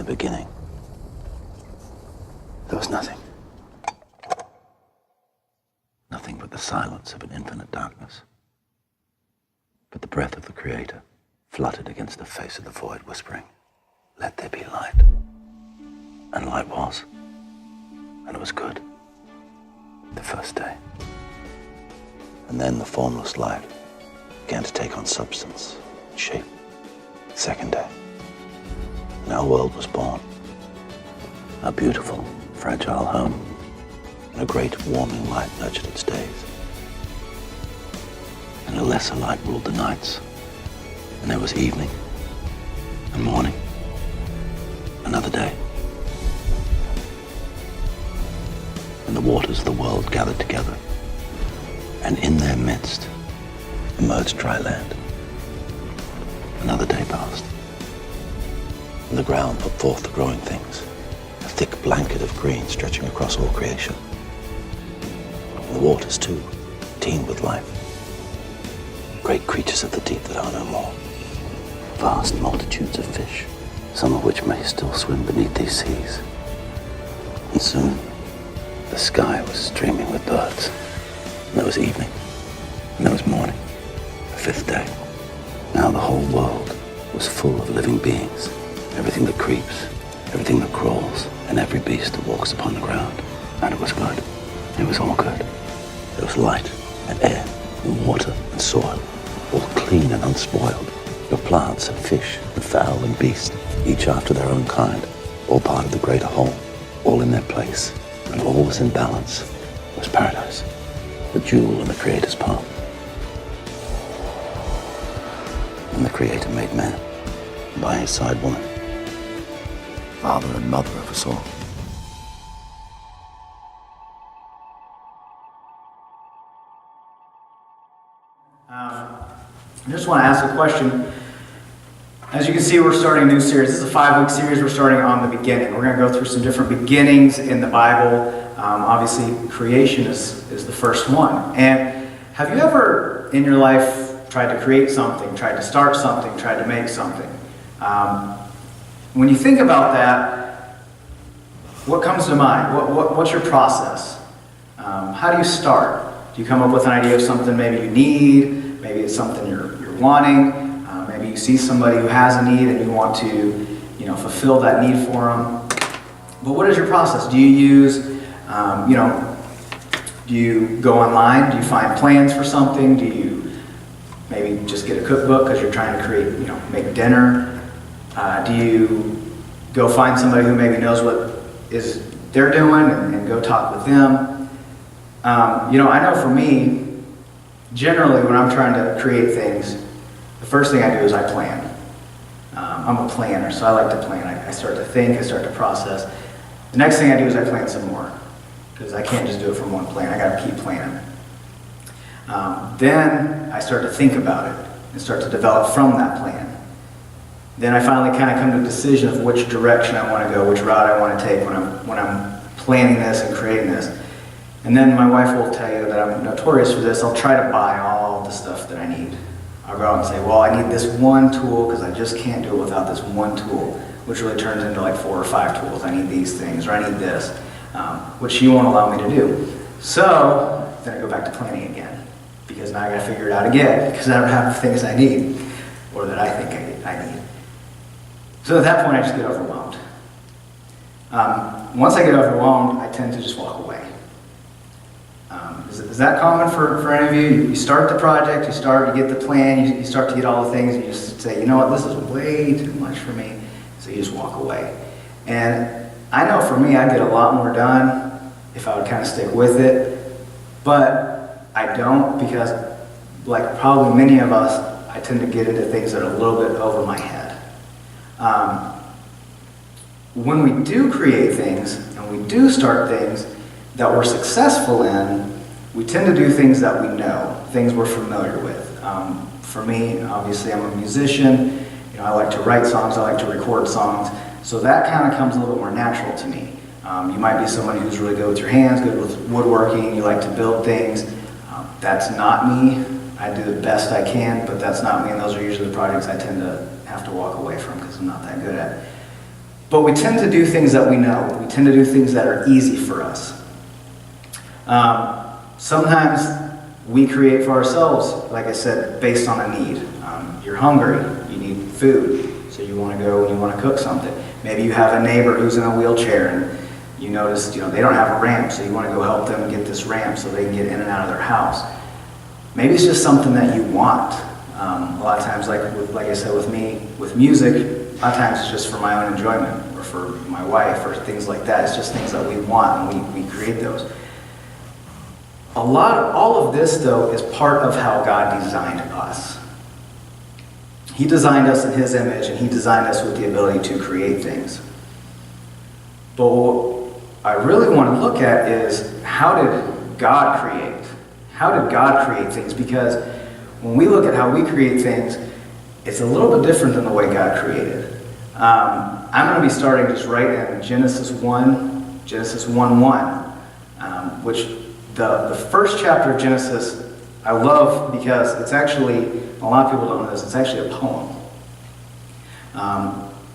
beginning, there was nothing. Nothing but the silence of an infinite darkness. But the breath of the Creator fluttered against the face of the void, whispering, "Let there be light." And light was. And it was good. The first day. And then the formless light began to take on substance and shape. The second day. And our world was born. A beautiful, fragile home. And a great warming light nurtured its days. And a lesser light ruled the nights. And there was evening and morning. Another day. And the waters of the world gathered together. And in their midst emerged dry land. Another day passed. And the ground put forth the growing things, a thick blanket of green stretching across all creation. And the waters, too, teemed with life. Great creatures of the deep that are no more. Vast multitudes of fish, some of which may still swim beneath these seas. And soon, the sky was streaming with birds. And there was evening, and there was morning, the fifth day. Now the whole world was full of living beings. Everything that creeps, everything that crawls, and every beast that walks upon the ground. And it was good. It was all good. There was light and air and water and soil, all clean and unspoiled. Your plants and fish and fowl and beast, each after their own kind, all part of the greater whole, all in their place, and all was in balance. It was paradise, the jewel in the Creator's palm. And the Creator made man, and by his side woman, father and mother of us all. I just want to ask a question. As you can see, we're starting a new series. This is a 5-week series. We're starting on the beginning. We're going to go through some different beginnings in the Bible. Obviously, creation is the first one. And have you ever in your life tried to create something, tried to start something, tried to make something? When you think about that, what comes to mind? What's your process? How do you start? Do you come up with an idea of something maybe you need? Maybe it's something you're wanting. Maybe you see somebody who has a need and you want to, fulfill that need for them. But what is your process? Do you use, do you go online? Do you find plans for something? Do you maybe just get a cookbook because you're trying to create, make dinner? Do you go find somebody who maybe knows what is they're doing and go talk with them? I know for me, generally when I'm trying to create things, the first thing I do is I plan. I'm a planner, so I like to plan. I start to think, I start to process. The next thing I do is I plan some more, because I can't just do it from one plan. I got to keep planning. Then I start to think about it and start to develop from that plan. Then I finally kind of come to a decision of which direction I want to go, which route I want to take when I'm planning this and creating this. And then my wife will tell you that I'm notorious for this. I'll try to buy all the stuff that I need. I'll go out and say, well, I need this one tool because I just can't do it without this one tool, which really turns into like 4 or 5 tools. I need these things, or I need this, which she won't allow me to do. So then I go back to planning again, because now I got to figure it out again, because I don't have the things I need, or that I think I need. So at that point, I just get overwhelmed. Once I get overwhelmed, I tend to just walk away. Is that common for any of you? You start the project, you get the plan, you start to get all the things, and you just say, you know what, this is way too much for me, so you just walk away. And I know for me, I'd get a lot more done if I would kind of stick with it, but I don't, because like probably many of us, I tend to get into things that are a little bit over my head. When we do create things, and we do start things that we're successful in, we tend to do things that we know, things we're familiar with. For me, obviously, I'm a musician. I like to write songs, I like to record songs, so that kind of comes a little bit more natural to me. You might be somebody who's really good with your hands, good with woodworking, you like to build things. That's not me. I do the best I can, but that's not me, and those are usually the projects I tend to have to walk away from because I'm not that good at. But we tend to do things that we know. We tend to do things that are easy for us. Sometimes we create for ourselves, like I said, based on a need. You're hungry, you need food, so you want to go and you want to cook something. Maybe you have a neighbor who's in a wheelchair and you notice, they don't have a ramp, so you want to go help them get this ramp so they can get in and out of their house. Maybe it's just something that you want. A lot of times, like I said, with me, with music, a lot of times it's just for my own enjoyment, or for my wife, or things like that. It's just things that we want, and we create those. All of this, though, is part of how God designed us. He designed us in His image, and He designed us with the ability to create things. But what I really want to look at is, how did God create? How did God create things? Because when we look at how we create things, it's a little bit different than the way God created. I'm going to be starting just right in Genesis 1:1, which the first chapter of Genesis I love because it's actually, a lot of people don't know this, it's actually a poem.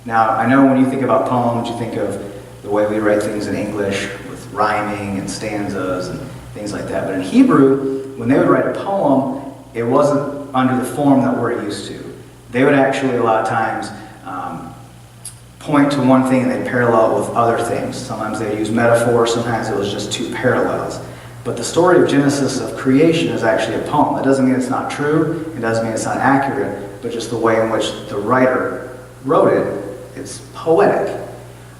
Now, I know when you think about poems, you think of the way we write things in English with rhyming and stanzas and things like that. But in Hebrew, when they would write a poem, it wasn't under the form that we're used to. They would actually, a lot of times, point to one thing and they'd parallel it with other things. Sometimes they'd use metaphors, sometimes it was just two parallels. But the story of Genesis, of creation, is actually a poem. That doesn't mean it's not true, it doesn't mean it's not accurate, but just the way in which the writer wrote it, it's poetic.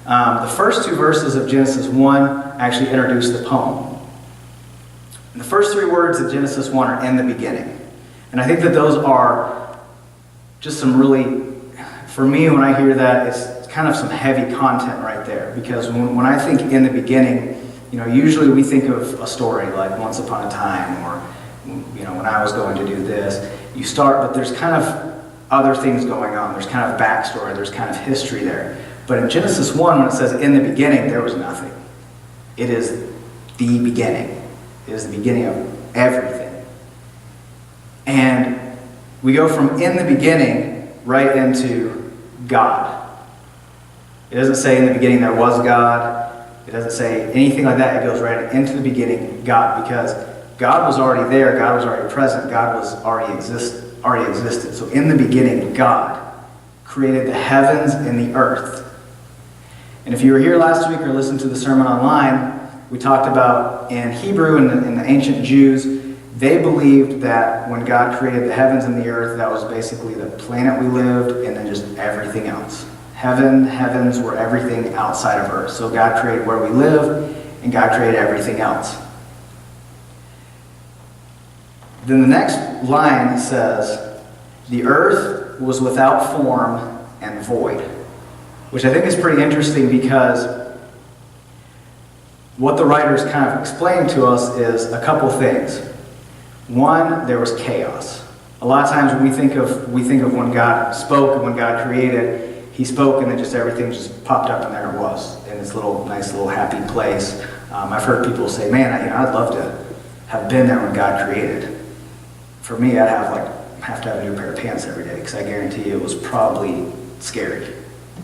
The first two verses of Genesis 1 actually introduce the poem. And the first three words of Genesis 1 are "in the beginning." And I think that those are just some really, for me, when I hear that, it's kind of some heavy content right there. Because when I think "in the beginning," usually we think of a story like Once Upon a Time, or, when I was going to do this. You start, but there's kind of other things going on. There's kind of backstory, there's kind of history there. But in Genesis 1, when it says "in the beginning," there was nothing. It is the beginning. It is the beginning of everything. And we go from "in the beginning" right into God. It doesn't say "in the beginning there was God." It doesn't say anything like that. It goes right into the beginning, God, because God was already there. God was already present. God was already existed. So in the beginning, God created the heavens and the earth. And if you were here last week or listened to the sermon online, we talked about in Hebrew and in the ancient Jews, they believed that when God created the heavens and the earth, that was basically the planet we lived and then just everything else. Heavens were everything outside of earth. So God created where we live, and God created everything else. Then the next line says, "The earth was without form and void," which I think is pretty interesting because what the writers kind of explain to us is a couple things. One, there was chaos. A lot of times when we think of when God spoke and when God created, He spoke and then just everything just popped up and there it was in this nice little happy place. I've heard people say, "Man, I'd love to have been there when God created." For me, I'd have to have a new pair of pants every day, because I guarantee you it was probably scary.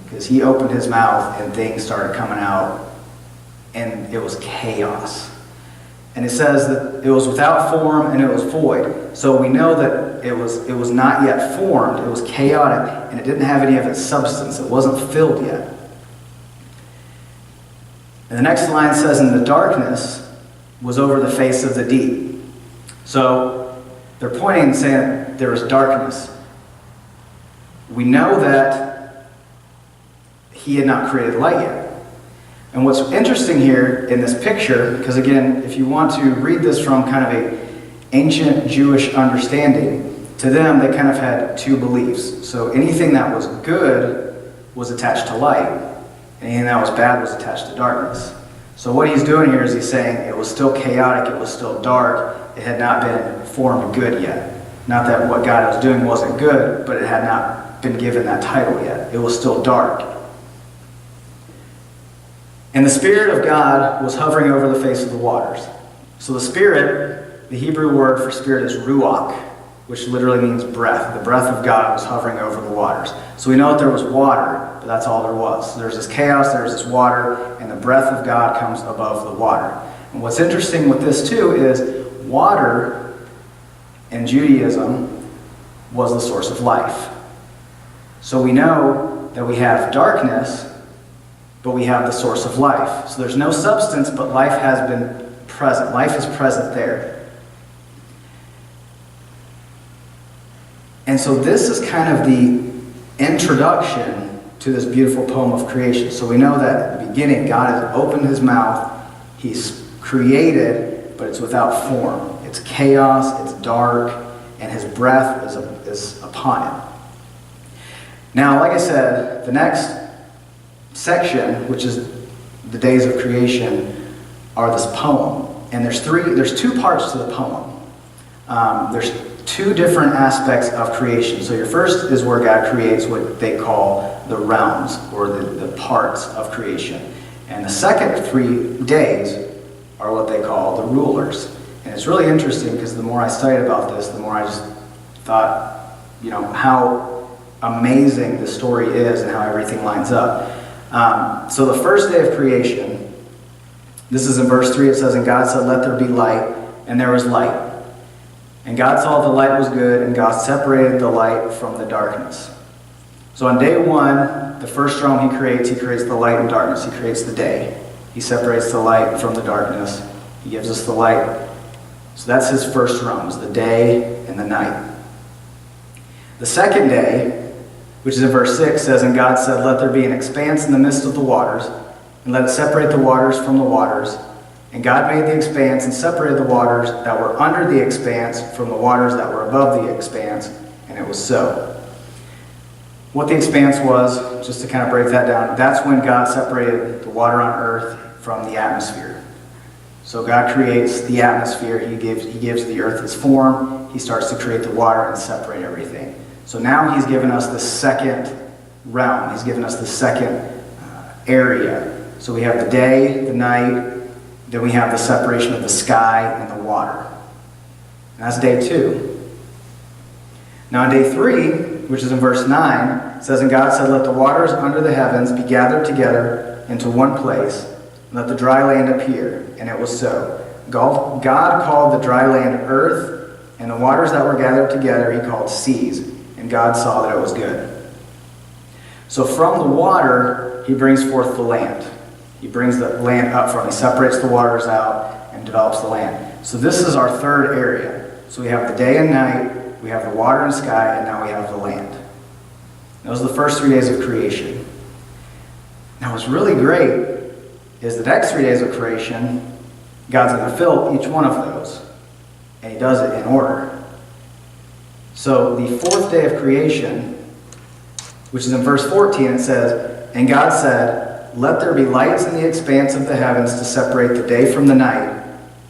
Because He opened His mouth and things started coming out and it was chaos. And it says that it was without form and it was void. So we know that it was not yet formed. It was chaotic and it didn't have any of its substance. It wasn't filled yet. And the next line says, "And the darkness was over the face of the deep." So they're pointing and saying there was darkness. We know that He had not created light yet. And what's interesting here in this picture, because again, if you want to read this from kind of a ancient Jewish understanding, to them they kind of had two beliefs. So anything that was good was attached to light, and anything that was bad was attached to darkness. So what he's doing here is he's saying it was still chaotic, it was still dark, it had not been formed good yet. Not that what God was doing wasn't good, but it had not been given that title yet. It was still dark. And the Spirit of God was hovering over the face of the waters. So the Spirit, the Hebrew word for Spirit is ruach, which literally means breath. The breath of God was hovering over the waters. So we know that there was water, but That's all there was. So there's this chaos, there's this water, and the breath of God comes above the water. And what's interesting with this too is water in Judaism was the source of life. So we know that we have darkness, but we have the source of life. So there's no substance, but life has been present. Life is present there. And so this is kind of the introduction to this beautiful poem of creation. So we know that at the beginning, God has opened his mouth. He's created, but it's without form. It's chaos, it's dark, and his breath is upon it. Now, like I said, the next section, which is the days of creation, are this poem. And there's two parts to the poem. There's two different aspects of creation. So your first is where God creates what they call the realms, or the parts of creation. And the second 3 days are what they call the rulers. And it's really interesting because the more I studied about this, the more I just thought, how amazing the story is and how everything lines up. So the first day of creation, this is in verse 3, it says, "And God said, let there be light, and there was light. And God saw the light was good, and God separated the light from the darkness." So on day 1, the first realm he creates the light and darkness. He creates the day. He separates the light from the darkness. He gives us the light. So that's his first realms, the day and the night. The second day, which is in verse 6, says, "And God said, let there be an expanse in the midst of the waters, and let it separate the waters from the waters. And God made the expanse and separated the waters that were under the expanse from the waters that were above the expanse, and it was so." What the expanse was, just to kind of break that down, that's when God separated the water on earth from the atmosphere. So God creates the atmosphere, he gives the earth its form, he starts to create the water and separate everything. So now he's given us the second realm, he's given us the second area. So we have the day, the night, then we have the separation of the sky and the water. And that's day 2. Now on day 3, which is in verse 9, it says, "And God said, let the waters under the heavens be gathered together into one place, and let the dry land appear. And it was so. God called the dry land earth, and the waters that were gathered together he called seas. And God saw that it was good." So from the water, he brings forth the land. He brings the land up from. He separates the waters out and develops the land. So this is our third area. So we have the day and night, we have the water and sky, and now we have the land. Those are the first 3 days of creation. Now what's really great is the next 3 days of creation, God's going to fill each one of those. And he does it in order. So the 4th day of creation, which is in verse 14, it says, "And God said, let there be lights in the expanse of the heavens to separate the day from the night,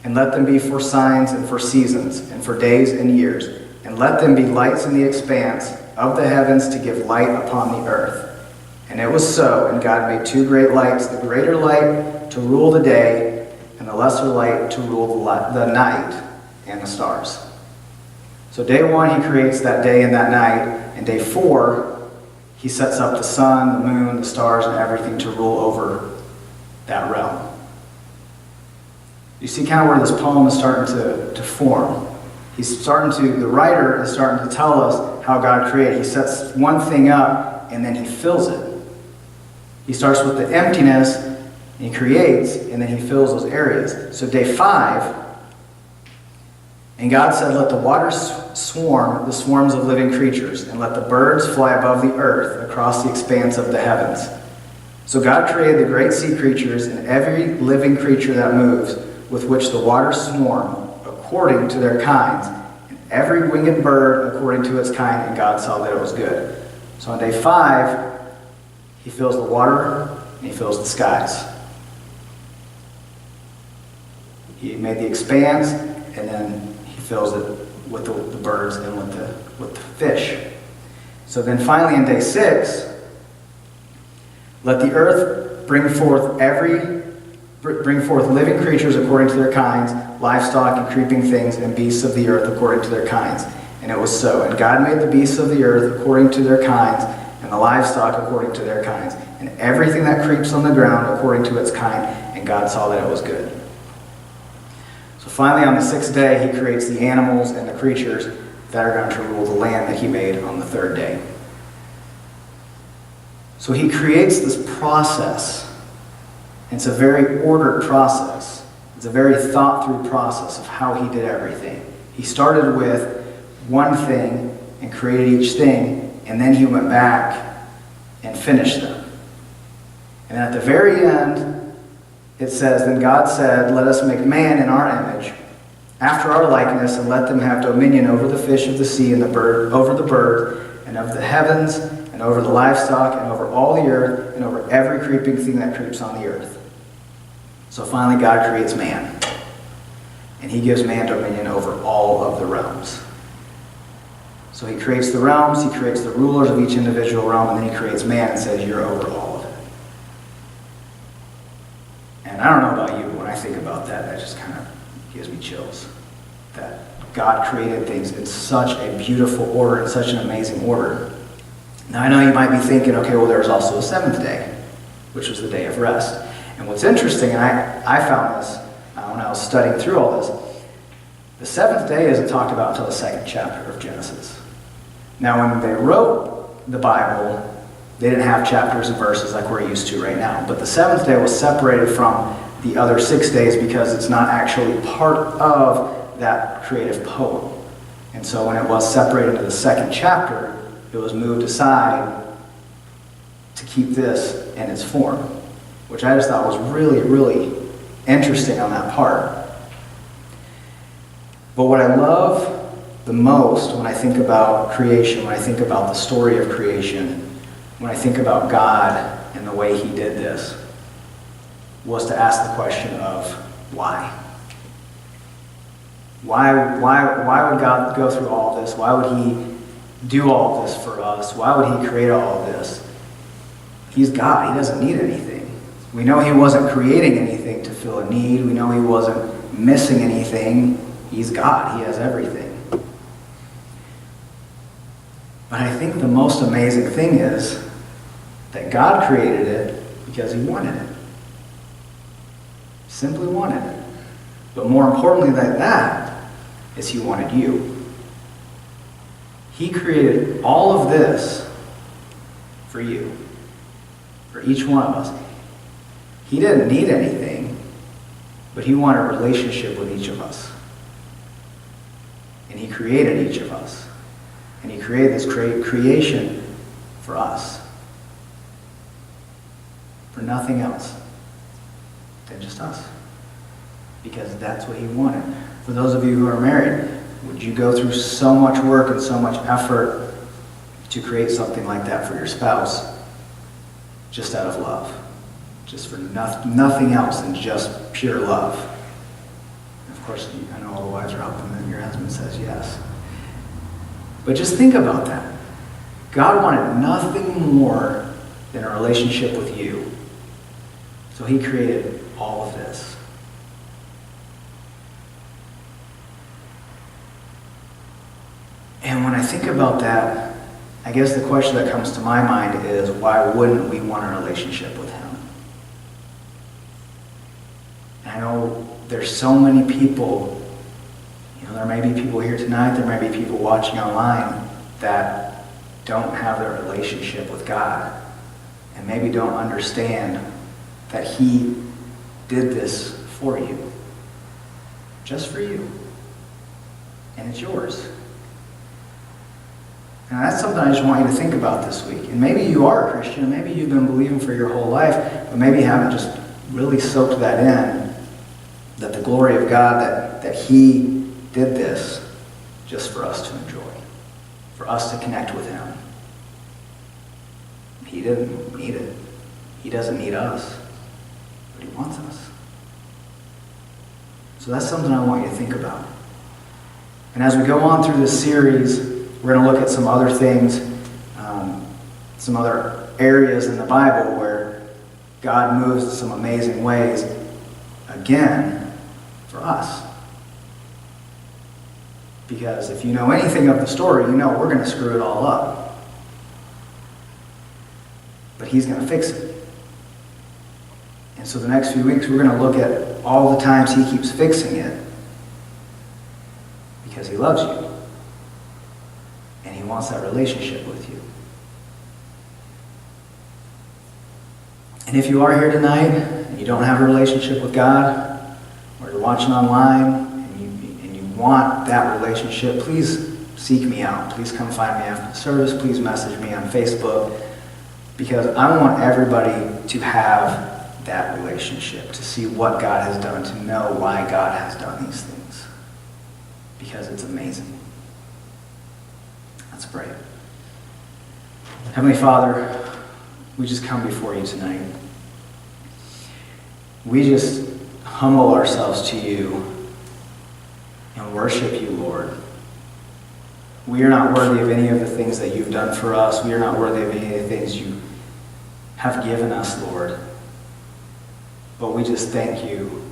and let them be for signs and for seasons, and for days and years. And let them be lights in the expanse of the heavens to give light upon the earth. And it was so, and God made 2 great lights, the greater light to rule the day, and the lesser light to rule the night and the stars." So day 1, he creates that day and that night, and day 4, he sets up the sun, the moon, the stars, and everything to rule over that realm. You see kind of where this poem is starting to form. The writer is starting to tell us how God created. He sets one thing up, and then he fills it. He starts with the emptiness, and he creates, and then he fills those areas. So day 5, "And God said, let the waters swarm, the swarms of living creatures, and let the birds fly above the earth across the expanse of the heavens. So God created the great sea creatures and every living creature that moves, with which the waters swarm, according to their kinds, and every winged bird according to its kind, and God saw that it was good." So on day 5, he fills the water, and he fills the skies. He made the expanse, and then he fills it with the birds and with the fish. So then finally in day 6, "Let the earth bring forth living creatures according to their kinds, livestock and creeping things, and beasts of the earth according to their kinds. And it was so. And God made the beasts of the earth according to their kinds, and and the livestock according to their kinds, and everything that creeps on the ground according to its kind, and God saw that it was good. So finally, on the sixth day, he creates the animals and the creatures that are going to rule the land that he made on the third day. So he creates this process. It's a very ordered process. It's a very thought-through process of how he did everything. He started with one thing and created each thing, and then he went back and finished them. And at the very end, it says, "Then God said, let us make man in our image, after our likeness, and let them have dominion over the fish of the sea and over the bird, and of the heavens, and over the livestock, and over all the earth, and over every creeping thing that creeps on the earth." So finally, God creates man. And he gives man dominion over all of the realms. So he creates the realms, he creates the rulers of each individual realm, and then he creates man and says, "You're over all of it." And I don't know about you, but when I think about that, that just kind of gives me chills. That God created things in such a beautiful order, in such an amazing order. Now I know you might be thinking, okay, well there's also a seventh day, which was the day of rest. And what's interesting, and I found this when I was studying through all this, the seventh day isn't talked about until the second chapter of Genesis. Now when they wrote the Bible, they didn't have chapters and verses like we're used to right now. But the seventh day was separated from the other 6 days because it's not actually part of that creative poem. And so when it was separated into the second chapter, it was moved aside to keep this in its form, which I just thought was really, really interesting on that part. But what I love the most when I think about creation, when I think about the story of creation, when I think about God and the way he did this, was to ask the question of why? Why would God go through all this? Why would he do all this for us? Why would he create all of this? He's God. He doesn't need anything. We know he wasn't creating anything to fill a need. We know he wasn't missing anything. He's God. He has everything. But I think the most amazing thing is that God created it because he wanted it. Simply wanted it. But more importantly than that is he wanted you. He created all of this for you, for each one of us. He didn't need anything, but he wanted a relationship with each of us. And he created each of us. And he created this creation for us. For nothing else than just us. Because that's what he wanted. For those of you who are married, would you go through so much work and so much effort to create something like that for your spouse just out of love? Just for nothing else than just pure love? And of course, I know all the wives are hoping that your husband says yes. But just think about that. God wanted nothing more than a relationship with you. So he created all of this. And when I think about that, I guess the question that comes to my mind is, why wouldn't we want a relationship with him? And I know there's so many people, there may be people here tonight, there may be people watching online that don't have their relationship with God and maybe don't understand that he did this for you. Just for you. And it's yours. And that's something I just want you to think about this week. And maybe you are a Christian, maybe you've been believing for your whole life, but maybe you haven't just really soaked that in, that the glory of God, that he did this just for us to enjoy, for us to connect with him. He didn't need it. He doesn't need us, but he wants us. So that's something I want you to think about. And as we go on through this series, we're going to look at some other things, some other areas in the Bible where God moves in some amazing ways, again, for us. Because if you know anything of the story, you know we're going to screw it all up. but he's going to fix it. And so the next few weeks, we're going to look at all the times he keeps fixing it because he loves you. And he wants that relationship with you. And if you are here tonight and you don't have a relationship with God, or you're watching online and you want that relationship, please seek me out. Please come find me after the service. Please message me on Facebook, because I want everybody to have that relationship, to see what God has done, to know why God has done these things, because it's amazing. Let's pray. Heavenly Father, we just come before you tonight. We just humble ourselves to you and worship you, Lord. We are not worthy of any of the things that you've done for us. We are not worthy of any of the things you have given us, Lord. But we just thank you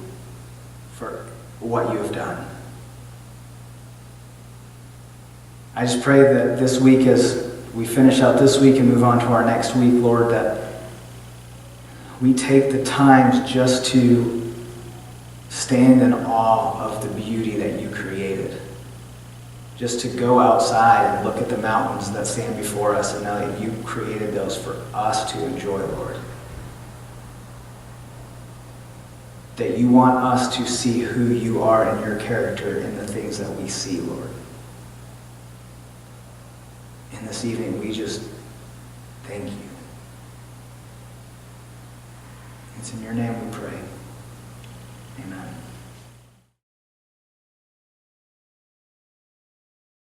for what you have done. I just pray that this week, as we finish out this week and move on to our next week, Lord, that we take the time just to stand in awe of the beauty that you created. Just to go outside and look at the mountains that stand before us and know that you created those for us to enjoy, Lord. That you want us to see who you are and your character in the things that we see, Lord. And this evening, we just thank you. It's in your name we pray. Amen.